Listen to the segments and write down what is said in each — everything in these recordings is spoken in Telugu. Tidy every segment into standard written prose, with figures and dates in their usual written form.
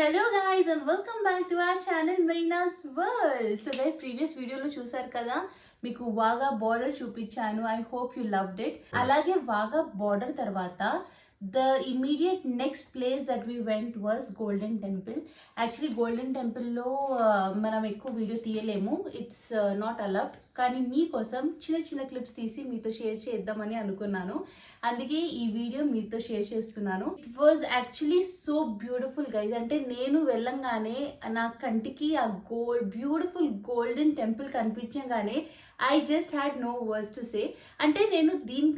Hello guys and welcome back to our channel Marina's World. So guys, previous video lo chusaru kada meeku Vaga border chupichanu. I hope you loved it. Alage Vaga border tarvata the immediate next place that we went was Golden Temple. Actually Golden Temple lo manam ekku video తీయలేము. It's not allowed. కానీ మీకోసం చిన్న చిన్న క్లిప్స్ తీసి మీతో షేర్ చేద్దామని అనుకున్నాను. అందుకే ఈ వీడియో మీతో షేర్ చేస్తున్నాను. It was actually so beautiful guys. అంటే నేను వెళ్ళంగానే నా కంటికి ఆ బ్యూటిఫుల్ గోల్డెన్ టెంపుల్ కనిపించగానే I just had no words to say. అంటే నేను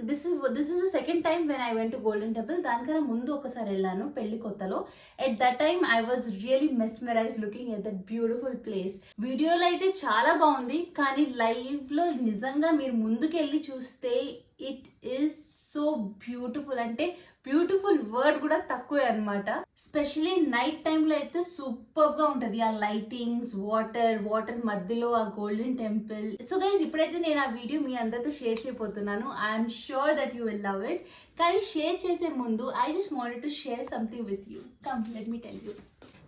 this is the second time when I went to Golden Temple. దానికన్నా ముందు ఒకసారి వెళ్ళాను పెళ్లి కొత్తలో. At that time I was really mesmerized looking at that beautiful place. వీడియోలో అయితే చాలా బాగుంది, కానీ లైవ్ లో నిజంగా మీరు ముందుకెళ్ళి చూస్తే ఇట్ ఈస్ సో బ్యూటిఫుల్. అంటే బ్యూటిఫుల్ వర్డ్ కూడా తక్కువే అనమాట. స్పెషలీ నైట్ టైంలో అయితే సూపర్ గా ఉంటది. ఆ లైటింగ్స్, వాటర్ మధ్యలో ఆ గోల్డెన్ టెంపుల్. సో గైస్, ఇప్పుడైతే నేను ఆ వీడియో మీ అందరితో షేర్ చేయబోతున్నాను. I'm sure that you will love it. కానీ షేర్ చేసే ముందు I just wanted to share something with you. Come let me tell you.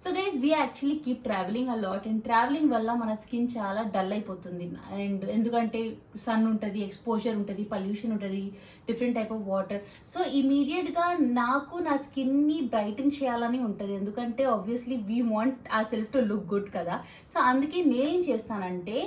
So guys, we actually keep travelling a lot. And travelling వల్ల మన స్కిన్ చాలా డల్ అయిపోతుంది. అండ్ ఎందుకంటే సన్ ఉంటుంది, ఎక్స్పోజర్ ఉంటుంది, పొల్యూషన్ ఉంటుంది, different type of water. So ఇమీడియట్గా నాకు నా స్కిన్ని బ్రైటన్ చేయాలని ఉంటుంది. ఎందుకంటే ఆబ్వియస్లీ వీ వాంట్ ఆ సెల్ఫ్ టు లుక్ గుడ్ కదా. సో అందుకే నేనేం చేస్తానంటే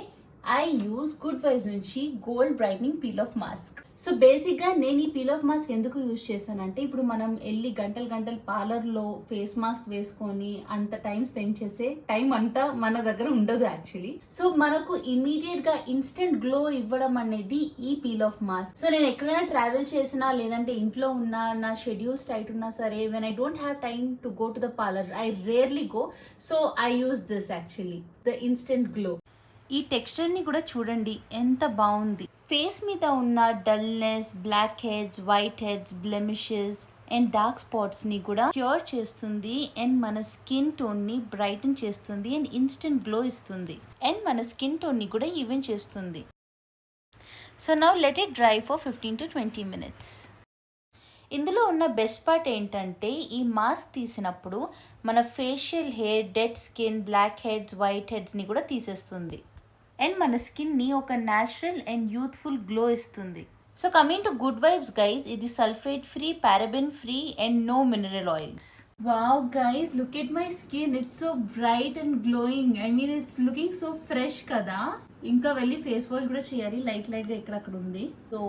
ఐ యూజ్ గుడ్ వైబ్స్ నుంచి gold brightening peel off mask. So బేసిక్గా నేను ఈ పీల్ ఆఫ్ మాస్క్ ఎందుకు యూజ్ చేస్తానంటే, ఇప్పుడు మనం వెళ్ళి గంటలు పార్లర్లో ఫేస్ మాస్క్ వేసుకొని అంత టైం స్పెండ్ చేసే టైం అంతా మన దగ్గర ఉండదు యాక్చువల్లీ. సో మనకు ఇమీడియట్ గా ఇన్స్టెంట్ గ్లో ఇవ్వడం అనేది ఈ పీల్ ఆఫ్ మాస్క్. సో నేను ఎక్కడైనా ట్రావెల్ చేసినా, లేదంటే ఇంట్లో ఉన్నా, నా షెడ్యూల్స్ టైట్ ఉన్నా సరే, when I don't have time to go to the parlour, I rarely go. So I use this actually, the instant glow. ఈ టెక్స్చర్ని కూడా చూడండి ఎంత బాగుంది. ఫేస్ మీద ఉన్న dullness, blackheads, whiteheads, blemishes and dark స్పాట్స్ని కూడా క్యూర్ చేస్తుంది. అండ్ మన స్కిన్ టోన్ని బ్రైటన్ చేస్తుంది అండ్ ఇన్స్టెంట్ గ్లో ఇస్తుంది. అండ్ మన స్కిన్ టోన్ని కూడా ఈవెన్ చేస్తుంది. So now let it dry for 15 to 20 minutes. ఇందులో ఉన్న బెస్ట్ పార్ట్ ఏంటంటే, ఈ మాస్క్ తీసినప్పుడు మన facial hair, dead skin, blackheads, వైట్ హెడ్స్ని కూడా తీసేస్తుంది. అండ్ మన స్కిన్ని ఒక న్యాచురల్ అండ్ యూత్ఫుల్ గ్లో ఇస్తుంది. So coming to good vibes guys, ఇది sulphate free, paraben free and no mineral oils. Wow guys, look at my skin. It's so bright and glowing. I mean, it's looking so fresh kada. ఇంకా వెళ్ళి ఫేస్ వాష్ కూడా చేయాలి. లైట్ గా ఎక్కడక్కడ ఉంది. సో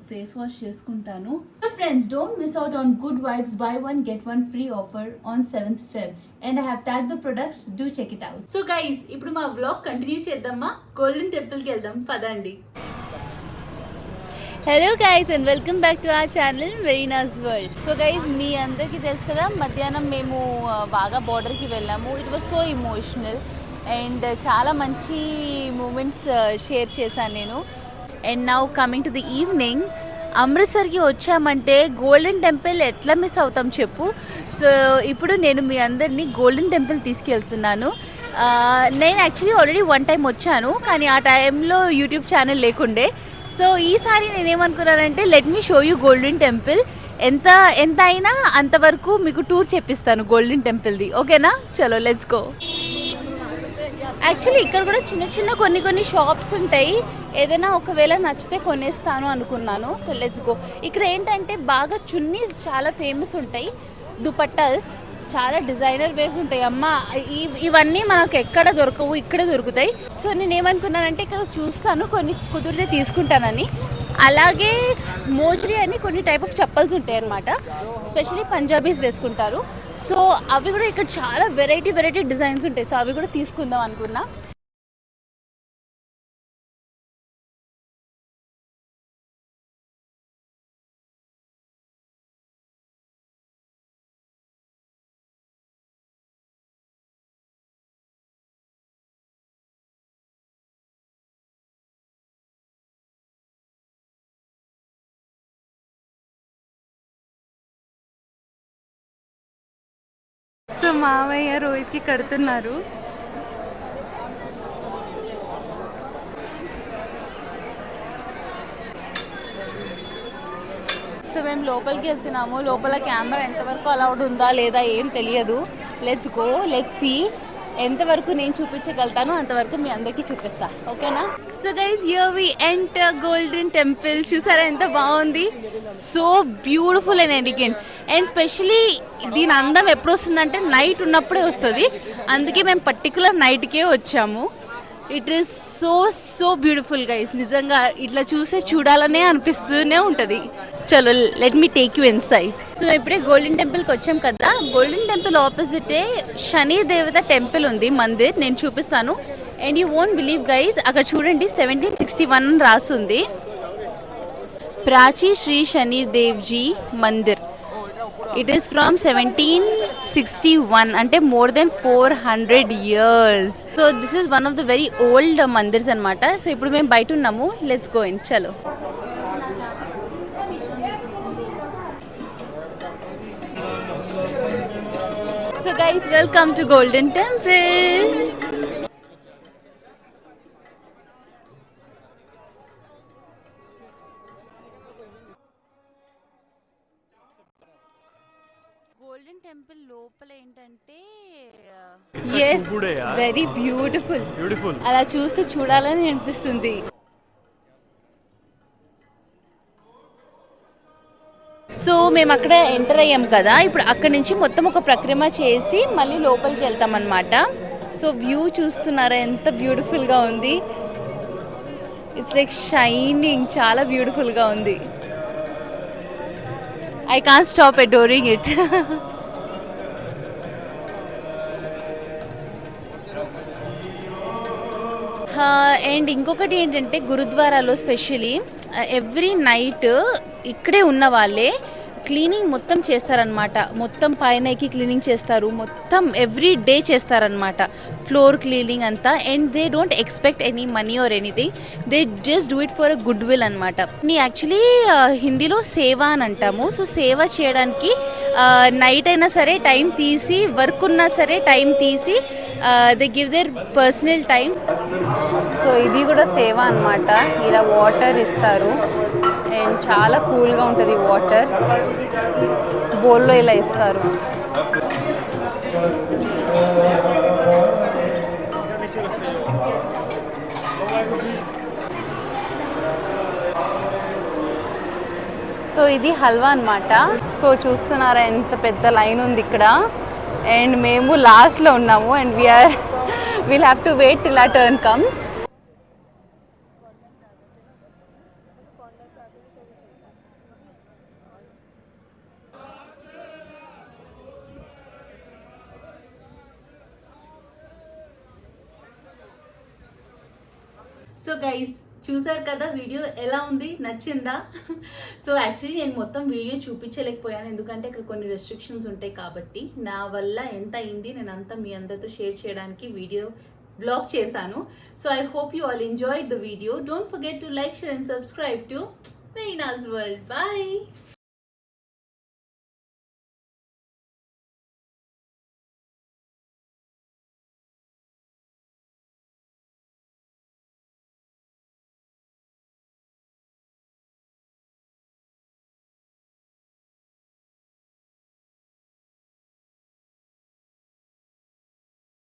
ఫేస్ వాష్ చేసుకుంటాను. So friends, don't miss out on good vibes buy 1 get 1 free offer on 7th Feb. And I have tag the products. Do check it out. So guys, ఇప్పుడు మా వ్లాగ్ కంటిన్యూ చేద్దామా? గోల్డెన్ టెంపుల్ కి వెళ్దాం పదండి. Hello guys and welcome back to our channel Marina's world. So guys, మీ అందరికీ తెలుసు కదా, మధ్యాహ్నం మేము వాగా బార్డర్కి వెళ్ళాము. It was so emotional and చాలా మంచి మూమెంట్స్ షేర్ చేశాను నేను. And now coming to the evening, అమృత్సర్కి వచ్చామంటే గోల్డెన్ టెంపుల్ ఎట్లా మిస్ అవుతాం చెప్పు. సో ఇప్పుడు నేను మీ అందరినీ గోల్డెన్ టెంపుల్ తీసుకెళ్తున్నాను. నేను యాక్చువల్లీ ఆల్రెడీ 1 time వచ్చాను, కానీ ఆ టైంలో యూట్యూబ్ ఛానల్ లేకుండే. సో ఈసారి నేనేమనుకున్నానంటే, let me show you golden temple. ఎంత అయినా అంతవరకు మీకు టూర్ చెప్పిస్తాను గోల్డెన్ టెంపుల్ది. ఓకేనా? చలో లెట్స్ గో. యాక్చువల్లీ ఇక్కడ కూడా చిన్న కొన్ని షాప్స్ ఉంటాయి. ఏదైనా ఒకవేళ నచ్చితే కొనేస్తాను అనుకున్నాను. So let's go. ఇక్కడ ఏంటంటే బాగా చున్నీస్ చాలా ఫేమస్ ఉంటాయి, దుపట్టాస్ చాలా డిజైనర్ వేర్స్ ఉంటాయి. అమ్మ, ఇవన్నీ మనకు ఎక్కడ దొరకవు, ఇక్కడే దొరుకుతాయి. సో నేను ఏమనుకున్నానంటే, ఇక్కడ చూస్తాను, కొన్ని కుదిరితే తీసుకుంటానని. అలాగే మోజ్రీ అని కొన్ని టైప్ ఆఫ్ చెప్పల్స్ ఉంటాయి అన్నమాట. స్పెషలీ పంజాబీస్ వేసుకుంటారు. సో అవి కూడా ఇక్కడ చాలా వెరైటీ డిజైన్స్ ఉంటాయి. సో అవి కూడా తీసుకుందాం అనుకున్నా. సో మామయ్య రోహిత్కి కడుతున్నారు. సో మేము లోపలికి వెళ్తున్నాము. లోపల కెమెరా ఎంతవరకు అలౌడ్ ఉందా లేదా ఏం తెలియదు. Let's go, let's see. ఎంతవరకు నేను చూపించగలుగుతానో అంతవరకు మీ అందరికీ చూపిస్తా, ఓకేనా? So guys, here we enter golden temple. చూసారా ఎంత బాగుంది? So beautiful and elegant. And specially దీని అందం ఎప్పుడు వస్తుందంటే నైట్ ఉన్నప్పుడే వస్తుంది. అందుకే మేము పర్టికులర్ నైట్కే వచ్చాము. It is so so beautiful guys. నిజంగా ఇట్లా చూడాలనే అనిపిస్తూనే ఉంటుంది. చలో, let me take you inside. So ఇప్పుడే గోల్డెన్ టెంపుల్కి వచ్చాం కదా. గోల్డెన్ టెంపుల్ ఆపోజిటే శని దేవత టెంపుల్ ఉంది, మందిర్. నేను చూపిస్తాను. And you won't believe guys, అక్కడ చూడండి 1761 రాస్తుంది. Prachi Shri Shani Devji Mandir. It is from 1761, అంటే more than 400 years. So this is one of the very old mandirs అనమాట. సో ఇప్పుడు మేము బయట ఉన్నాము. Let's go in. చలో. So guys, welcome to Golden Temple. Golden temple లోపల ఏంటంటే yes, very beautiful. అలా చూస్తే చూడాలని అనిపిస్తుంది. సో మేము అక్కడ ఎంటర్ అయ్యాం కదా. ఇప్పుడు అక్కడ నుంచి మొత్తం ఒక ప్రక్రమ చేసి మళ్ళీ లోపలికి వెళ్తాం అన్నమాట. సో వ్యూ చూస్తున్నారా ఎంత బ్యూటిఫుల్గా ఉంది? ఇట్స్ లైక్ షైనింగ్, చాలా బ్యూటిఫుల్గా ఉంది. I can't stop adoring it. And ఇంకొకటి ఏంటంటే గురుద్వారాలో స్పెషలీ ఎవ్రీ నైట్ ఇక్కడే ఉన్న వాళ్ళే క్లీనింగ్ మొత్తం చేస్తారనమాట. మొత్తం పైనకి క్లీనింగ్ చేస్తారు, మొత్తం ఎవ్రీ డే చేస్తారనమాట, ఫ్లోర్ క్లీనింగ్ అంతా. And they don't expect any money or anything, they just do it for a good will అనమాట. యాక్చువల్లీ హిందీలో సేవ అని అంటాము. సో సేవ చేయడానికి నైట్ అయినా సరే టైం తీసి, వర్క్ ఉన్నా సరే టైం తీసి they give there personal time. So ఇది కూడా సేవ అనమాట. ఇలా వాటర్ ఇస్తారు అండ్ చాలా కూల్గా ఉంటుంది వాటర్. బౌల్లో ఇలా ఇస్తారు. సో ఇది హల్వా అనమాట. సో చూస్తున్నారా ఎంత పెద్ద లైన్ ఉంది ఇక్కడ. అండ్ మేము లాస్ట్లో ఉన్నాము and we'll have to wait till our turn comes. So guys, చూసారు కదా వీడియో ఎలా ఉంది? నచ్చిందా? సో యాక్చువల్లీ నేను మొత్తం వీడియో చూపించలేకపోయాను, ఎందుకంటే ఇక్కడ కొన్ని రెస్ట్రిక్షన్స్ ఉంటాయి కాబట్టి. నా వల్ల ఎంత అయింది నేను అంతా మీ అందరితో షేర్ చేయడానికి వీడియో బ్లాగ్ చేశాను. So I hope you all enjoyed the video. Don't forget to like, share and subscribe to Marina's World. Bye.